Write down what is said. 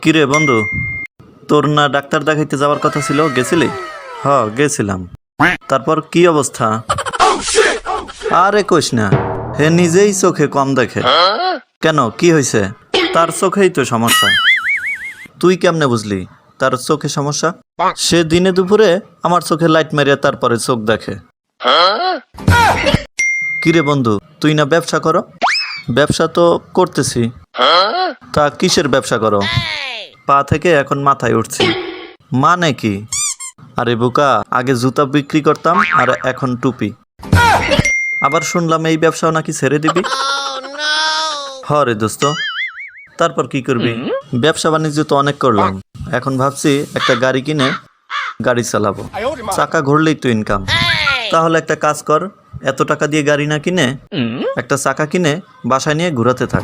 কিরে বন্ধু, তোর না ডাক্তার দেখাইতে যাওয়ার কথা ছিল, গেছিলি? গেছিলাম। তারপর কি অবস্থা? আরে কইস না, হে নিজেই চোখে কম দেখে। কেন, কি হয়েছে? তার চোখেই তো সমস্যা। তুই কেমনে বুঝলি তার চোখে সমস্যা? সে দিনে দুপুরে আমার চোখে লাইট মারিয়া তারপরে চোখ দেখে। কিরে বন্ধু, তুই না ব্যবসা করো? ব্যবসা তো করতেছি। তা কিসের ব্যবসা করো? পা থেকে এখন মাথায় উঠছি। মানে কি? আরে বোকা, আগে জুতা বিক্রি করতাম আর এখন টুপি। আবার শুনলাম এই ব্যবসাও নাকি ছেড়ে দিবি। রে দোস্ত, তারপর কি করবি? ব্যবসা বাণিজ্য তো অনেক করলাম, এখন ভাবছি একটা গাড়ি কিনে গাড়ি চালাবো। চাকা ঘুরলেই তো ইনকাম। তাহলে একটা কাজ কর, এত টাকা দিয়ে গাড়ি না কিনে একটা চাকা কিনে বাসায় নিয়ে ঘুরাতে থাক।